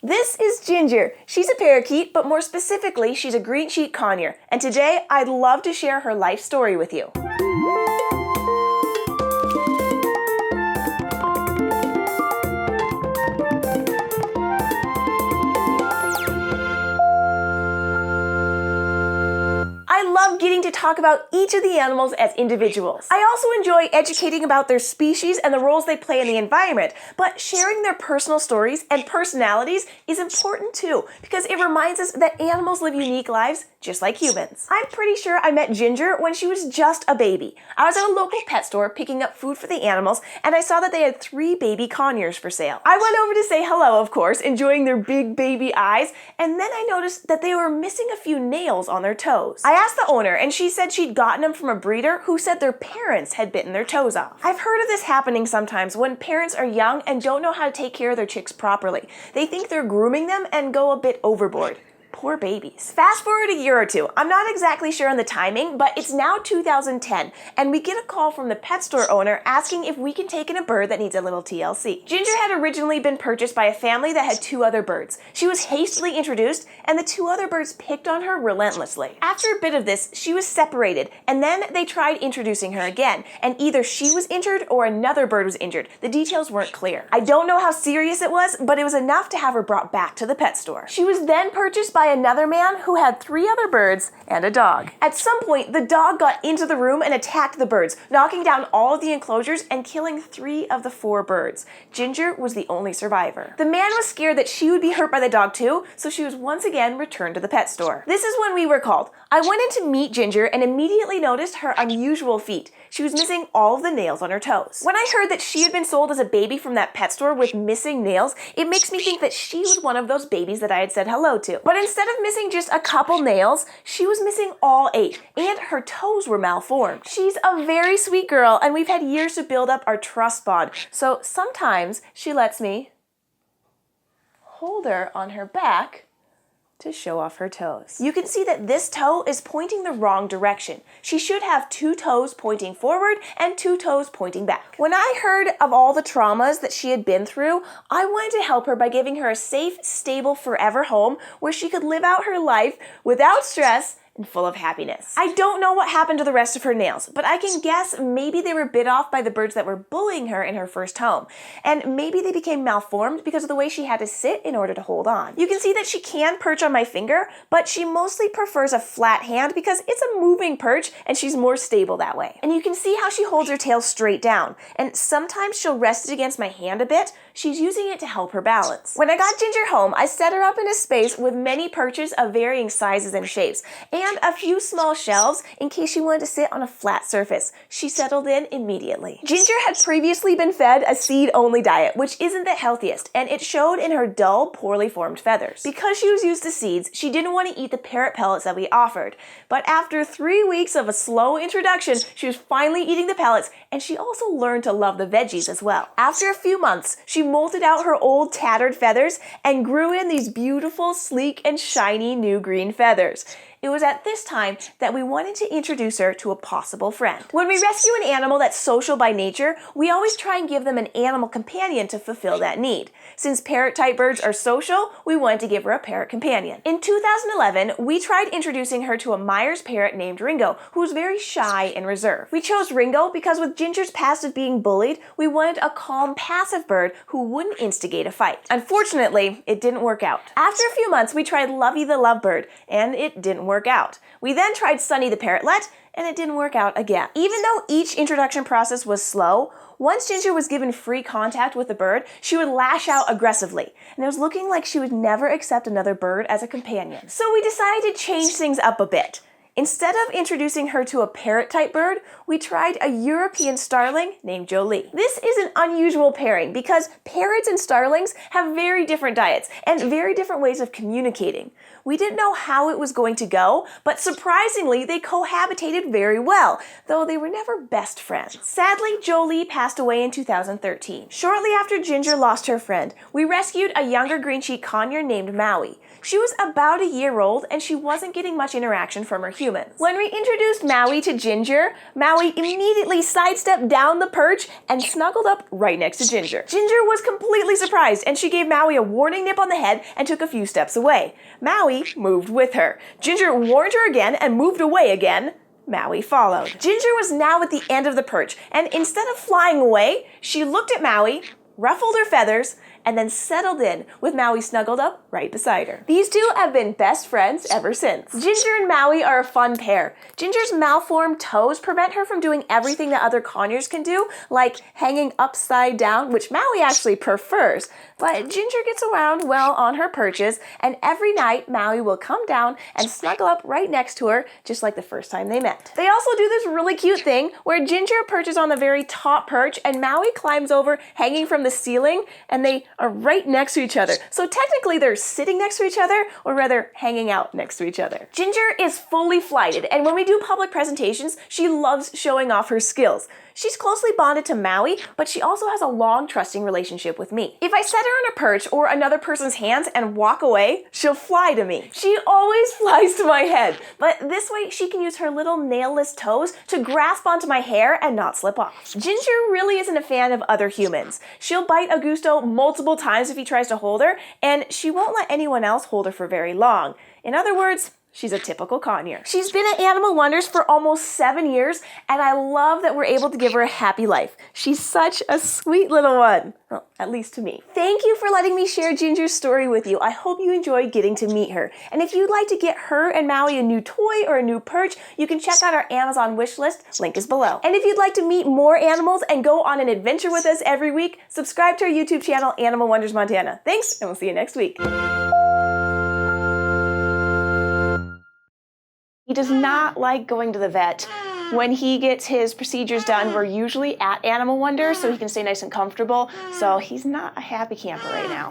This is Ginger. She's a parakeet, but more specifically, she's a green cheek conure. And today, I'd love to share her life story with you. I love getting to talk about each of the animals as individuals. I also enjoy educating about their species and the roles they play in the environment, but sharing their personal stories and personalities is important too, because it reminds us that animals live unique lives just like humans. I'm pretty sure I met Ginger when she was just a baby. I was at a local pet store picking up food for the animals, and I saw that they had 3 baby conures for sale. I went over to say hello, of course, enjoying their big baby eyes, and then I noticed that they were missing a few nails on their toes. I asked the owner, and she said she'd gotten them from a breeder who said their parents had bitten their toes off. I've heard of this happening sometimes when parents are young and don't know how to take care of their chicks properly. They think they're grooming them and go a bit overboard. Poor babies. Fast forward a year or two. I'm not exactly sure on the timing, but it's now 2010, and we get a call from the pet store owner asking if we can take in a bird that needs a little TLC. Ginger had originally been purchased by a family that had 2 other birds. She was hastily introduced, and the 2 other birds picked on her relentlessly. After a bit of this, she was separated, and then they tried introducing her again, and either she was injured or another bird was injured. The details weren't clear. I don't know how serious it was, but it was enough to have her brought back to the pet store. She was then purchased by another man who had 3 other birds and a dog. At some point, the dog got into the room and attacked the birds, knocking down all of the enclosures and killing 3 of the 4 birds. Ginger was the only survivor. The man was scared that she would be hurt by the dog too, so she was once again returned to the pet store. This is when we were called. I went in to meet Ginger and immediately noticed her unusual feat. She was missing all of the nails on her toes. When I heard that she had been sold as a baby from that pet store with missing nails, it makes me think that she was one of those babies that I had said hello to. But instead of missing just a couple nails, she was missing all 8, and her toes were malformed. She's a very sweet girl, and we've had years to build up our trust bond, so sometimes she lets me hold her on her back to show off her toes. You can see that this toe is pointing the wrong direction. She should have 2 toes pointing forward and 2 toes pointing back. When I heard of all the traumas that she had been through, I wanted to help her by giving her a safe, stable, forever home where she could live out her life without stress and full of happiness. I don't know what happened to the rest of her nails, but I can guess maybe they were bit off by the birds that were bullying her in her first home. And maybe they became malformed because of the way she had to sit in order to hold on. You can see that she can perch on my finger, but she mostly prefers a flat hand because it's a moving perch and she's more stable that way. And you can see how she holds her tail straight down. And sometimes she'll rest it against my hand a bit. She's using it to help her balance. When I got Ginger home, I set her up in a space with many perches of varying sizes and shapes, and a few small shelves in case she wanted to sit on a flat surface. She settled in immediately. Ginger had previously been fed a seed-only diet, which isn't the healthiest, and it showed in her dull, poorly formed feathers. Because she was used to seeds, she didn't want to eat the parrot pellets that we offered. But after 3 weeks of a slow introduction, she was finally eating the pellets, and she also learned to love the veggies as well. After a few months, she molted out her old tattered feathers and grew in these beautiful, sleek, and shiny new green feathers. It was at this time that we wanted to introduce her to a possible friend. When we rescue an animal that's social by nature, we always try and give them an animal companion to fulfill that need. Since parrot-type birds are social, we wanted to give her a parrot companion. In 2011, we tried introducing her to a Myers parrot named Ringo, who was very shy and reserved. We chose Ringo because with Ginger's past of being bullied, we wanted a calm, passive bird who wouldn't instigate a fight. Unfortunately, it didn't work out. After a few months, we tried Lovey the lovebird, and it didn't work out. We then tried Sunny the parrotlet, and it didn't work out again. Even though each introduction process was slow, once Ginger was given free contact with the bird, she would lash out aggressively, and it was looking like she would never accept another bird as a companion. So we decided to change things up a bit. Instead of introducing her to a parrot-type bird, we tried a European starling named Jolie. This is an unusual pairing because parrots and starlings have very different diets and very different ways of communicating. We didn't know how it was going to go, but surprisingly, they cohabitated very well, though they were never best friends. Sadly, Jolie passed away in 2013. Shortly after Ginger lost her friend, we rescued a younger green cheek conure named Maui. She was about a year old and she wasn't getting much interaction from her humans. humans. When we introduced Maui to Ginger, Maui immediately sidestepped down the perch and snuggled up right next to Ginger. Ginger was completely surprised, and she gave Maui a warning nip on the head and took a few steps away. Maui moved with her. Ginger warned her again and moved away again. Maui followed. Ginger was now at the end of the perch, and instead of flying away, she looked at Maui, ruffled her feathers, and then settled in with Maui snuggled up right beside her. These two have been best friends ever since. Ginger and Maui are a fun pair. Ginger's malformed toes prevent her from doing everything that other conures can do, like hanging upside down, which Maui actually prefers. But Ginger gets around well on her perches, and every night Maui will come down and snuggle up right next to her, just like the first time they met. They also do this really cute thing where Ginger perches on the very top perch and Maui climbs over hanging from the ceiling, and they are right next to each other. So technically they're sitting next to each other, or rather hanging out next to each other. Ginger is fully flighted, and when we do public presentations, she loves showing off her skills. She's closely bonded to Maui, but she also has a long, trusting relationship with me. If I set her on a perch or another person's hands and walk away, she'll fly to me. She always flies to my head, but this way she can use her little nailless toes to grasp onto my hair and not slip off. Ginger really isn't a fan of other humans. She'll bite Augusto multiple times if he tries to hold her, and she won't let anyone else hold her for very long. In other words, she's a typical conure. She's been at Animal Wonders for almost 7 years, and I love that we're able to give her a happy life. She's such a sweet little one. Well, at least to me. Thank you for letting me share Ginger's story with you. I hope you enjoyed getting to meet her. And if you'd like to get her and Maui a new toy or a new perch, you can check out our Amazon wish list. Link is below. And if you'd like to meet more animals and go on an adventure with us every week, subscribe to our YouTube channel, Animal Wonders Montana. Thanks, and we'll see you next week. He does not like going to the vet. When he gets his procedures done, we're usually at Animal Wonders so he can stay nice and comfortable. So he's not a happy camper right now.